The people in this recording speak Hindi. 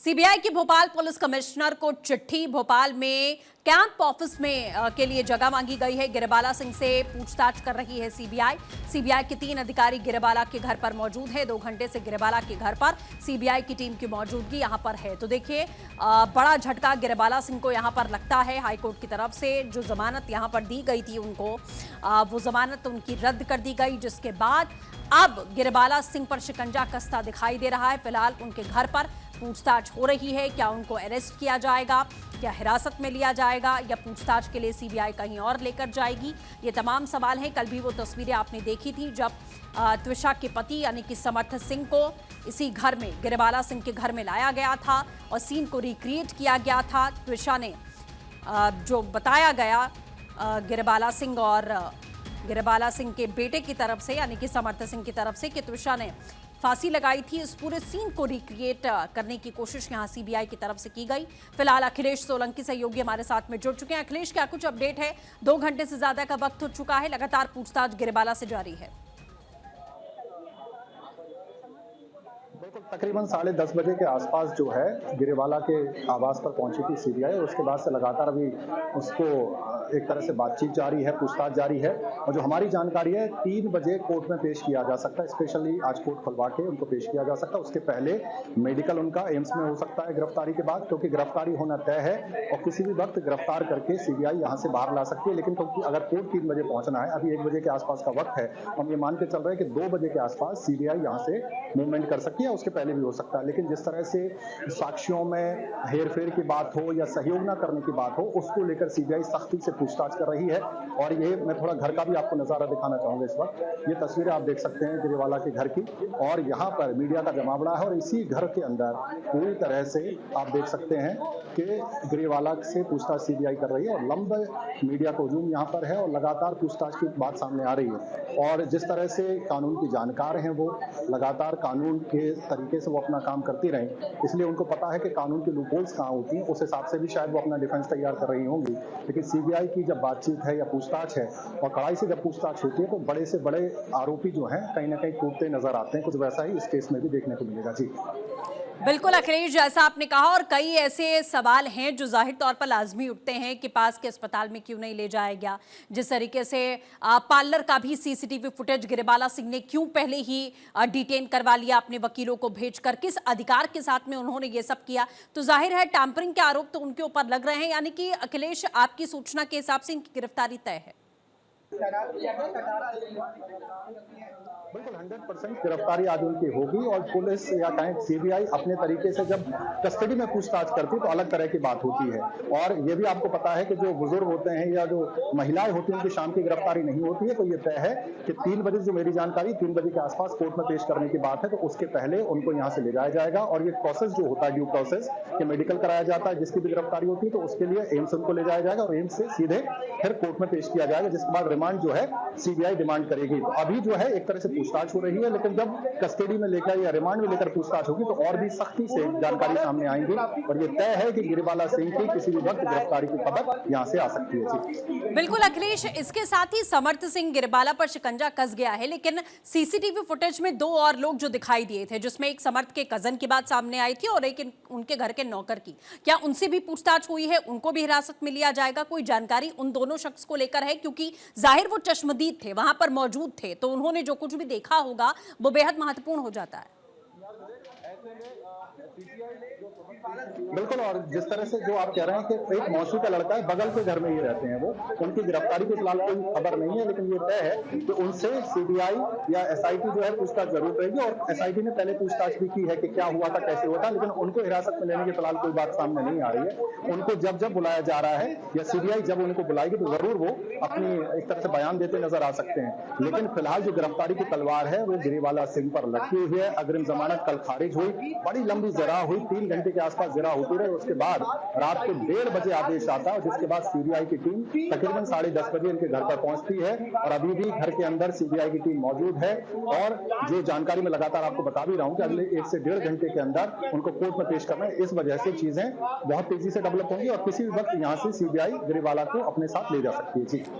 सीबीआई की भोपाल पुलिस कमिश्नर को चिट्ठी। भोपाल में कैंप ऑफिस में के लिए जगह मांगी गई है। गिरेबाला सिंह से पूछताछ कर रही है सीबीआई। सीबीआई के 3 अधिकारी गिरेबाला के घर पर मौजूद है। 2 घंटे से गिरेबाला के घर पर सीबीआई की टीम की मौजूदगी यहां पर है। तो देखिए, बड़ा झटका गिरेबाला सिंह को यहां पर लगता है। हाईकोर्ट की तरफ से जो जमानत यहां पर दी गई थी उनको, वो जमानत उनकी रद्द कर दी गई, जिसके बाद अब गिरेबाला सिंह पर शिकंजा कसता दिखाई दे रहा है। फिलहाल उनके घर पर पूछताछ हो रही है। क्या उनको अरेस्ट किया जाएगा, क्या हिरासत में लिया जाएगा, या पूछताछ के लिए सीबीआई कहीं और लेकर जाएगी, ये तमाम सवाल हैं। कल भी वो तस्वीरें आपने देखी थी जब त्विषा के पति यानी कि समर्थ सिंह को इसी घर में, गिरेबाला सिंह के घर में लाया गया था और सीन को रिक्रिएट किया गया था। त्विषा ने जो बताया गया गिरेबाला सिंह और गिरेबाला सिंह के बेटे की तरफ से यानी कि समर्थ सिंह की तरफ से कि त्विषा ने फांसी लगाई थी, इस पूरे सीन को रिक्रिएट करने की कोशिश यहां सीबीआई की तरफ से की गई। फिलहाल अखिलेश सोलंकी सहयोगी हमारे साथ में जुड़ चुके हैं। अखिलेश, क्या कुछ अपडेट है? 2 घंटे से ज्यादा का वक्त हो चुका है, लगातार पूछताछ गिरेबाला से जारी है। बिल्कुल, तकरीबन 10:30 बजे के आसपास जो है गिरेबाला के आवास पर पहुंची थी सीबीआई और उसके बाद से लगातार अभी उसको एक तरह से बातचीत जारी है, पूछताछ जारी है। और जो हमारी जानकारी है 3 बजे कोर्ट में पेश किया जा सकता है। स्पेशली आज कोर्ट खुलवा के उनको पेश किया जा सकता है। उसके पहले मेडिकल उनका एम्स में हो सकता है गिरफ्तारी के बाद, क्योंकि गिरफ्तारी होना तय है और किसी भी वक्त गिरफ्तार करके सीबीआई यहाँ से बाहर ला सकती है। लेकिन क्योंकि अगर कोर्ट 3 बजे पहुंचना है, अभी 1 बजे के आसपास का वक्त है, हम ये मान के चल रहे हैं कि 2 बजे के आसपास सीबीआई यहाँ से मूवमेंट कर सकती है। उसके पहले भी हो सकता है, लेकिन जिस तरह से साक्ष्यों में हेरफेर की बात हो या सहयोग न करने की बात हो, उसको लेकर सीबीआई सख्ती से पूछताछ कर रही है। और ये मैं थोड़ा घर का भी आपको नजारा दिखाना चाहूंगा। इस वक्त ये तस्वीरें आप देख सकते हैं गिरेबाला के घर की, और यहाँ पर मीडिया का जमावड़ा है और इसी घर के अंदर पूरी तरह से आप देख सकते हैं कि गिरेबाला से पूछताछ सीबीआई कर रही है और लंबे मीडिया को हुजूम यहाँ पर है और लगातार पूछताछ की बात सामने आ रही है। और जिस तरह से कानून की जानकार हैं, वो लगातार कानून के तरीके से वो अपना काम करती रहीं, इसलिए उनको पता है कि कानून की लूपहोल्स कहाँ होती हैं। उस हिसाब से भी शायद वो अपना डिफेंस तैयार कर रही होंगी। लेकिन सीबीआई की जब बातचीत है या पूछताछ है और कड़ाई से जब पूछताछ होती है, तो बड़े से बड़े आरोपी जो हैं कहीं ना कहीं टूटते नजर आते हैं। कुछ वैसा ही इस केस में भी देखने को मिलेगा। जी बिल्कुल अखिलेश, जैसा आपने कहा, और कई ऐसे सवाल हैं जो जाहिर तौर पर लाजमी उठते हैं कि पास के अस्पताल में क्यों नहीं ले जाया गया। जिस तरीके से पार्लर का भी सीसीटीवी फुटेज गिरेबाला सिंह ने क्यों पहले ही डिटेन करवा लिया अपने वकीलों को भेजकर, किस अधिकार के साथ में उन्होंने ये सब किया। तो जाहिर है टैंपरिंग के आरोप तो उनके ऊपर लग रहे हैं। यानी कि अखिलेश, आपकी सूचना के हिसाब से इनकी गिरफ्तारी तय है। बिल्कुल 100% गिरफ्तारी आज उनकी होगी। और पुलिस या कहें सीबीआई अपने तरीके से जब कस्टडी में पूछताछ करती है तो अलग तरह की बात होती है। और ये भी आपको पता है कि जो बुजुर्ग होते हैं या जो महिलाएं होती हैं, उनकी शाम की गिरफ्तारी नहीं होती है। तो ये तय है कि 3 बजे, जो मेरी जानकारी 3 बजे के आसपास कोर्ट में पेश करने की बात है, तो उसके पहले उनको यहाँ से ले जाया जाएगा। और ये प्रोसेस जो होता है, ड्यू प्रोसेस, कि मेडिकल कराया जाता है जिसकी भी गिरफ्तारी होती है, तो उसके लिए एम्स उनको ले जाया जाएगा और एम्स से सीधे फिर कोर्ट में पेश किया जाएगा, जिसके बाद रिमांड जो है सीबीआई डिमांड करेगी। तो अभी जो है एक तरह से पूछताछ हो रही है, लेकिन जब कस्टडी में लेकर या रिमांड में लेकर पूछताछ होगी तो और भी सख्ती से जानकारी सामने आएंगी। और ये तय है कि गिरेबाला सिंह की किसी भी वक्त गिरफ्तारी की खबर यहां से आ सकती है। बिल्कुल अखिलेश, इसके साथ ही समर्थ सिंह गिरेबाला पर शिकंजा कस गया है, लेकिन सीसीटीवी फुटेज में 2 और लोग जो दिखाई दिए थे, जिसमें एक समर्थ के कजन की बात सामने आई थी और एक उनके घर के नौकर की, क्या उनसे भी पूछताछ हुई है? उनको भी हिरासत में लिया जाएगा? कोई जानकारी उन दोनों शख्स को लेकर है? क्योंकि जाहिर वो चश्मदीद थे, वहां पर मौजूद थे, तो उन्होंने जो कुछ भी देखा होगा वो बेहद महत्वपूर्ण हो जाता है। बिल्कुल, और जिस तरह से जो आप कह रहे हैं कि एक मौसी का लड़का है, बगल के घर में ही रहते हैं वो, उनकी गिरफ्तारी की फिलहाल कोई खबर नहीं है। लेकिन ये तय है कि उनसे सीबीआई या एसआईटी जो है पूछताछ जरूर रहेगी। और एसआईटी ने पहले पूछताछ भी की है कि क्या हुआ था, कैसे हुआ था, लेकिन उनको हिरासत में लेने की फिलहाल कोई बात सामने नहीं आ रही है। उनको जब जब बुलाया जा रहा है या सीबीआई जब उनको बुलाएगी तो जरूर वो अपनी एक तरह से बयान देते नजर आ सकते हैं। लेकिन फिलहाल जो गिरफ्तारी की तलवार है वो गिरेबाला सिंह पर लटकी हुई है। अग्रिम जमानत कल खारिज हुई, बड़ी लंबी जरा हुई, 3 घंटे के आसपास जरा होती रही। उसके बाद रात को 1:30 बजे आदेश आता है, जिसके बाद सीबीआई की टीम तकरीबन 10:30 बजे इनके घर पर पहुंचती है। और अभी भी घर के अंदर सीबीआई की टीम मौजूद है। और जो जानकारी मैं लगातार आपको बता भी रहा हूं कि अगले 1 से 1.5 घंटे के अंदर उनको कोर्ट में पेश करना है। इस वजह से चीजें बहुत तेजी से डेवलप होंगी और किसी भी वक्त यहाँ से सीबीआई गिरेबाला को अपने साथ ले जा सकती है। जी।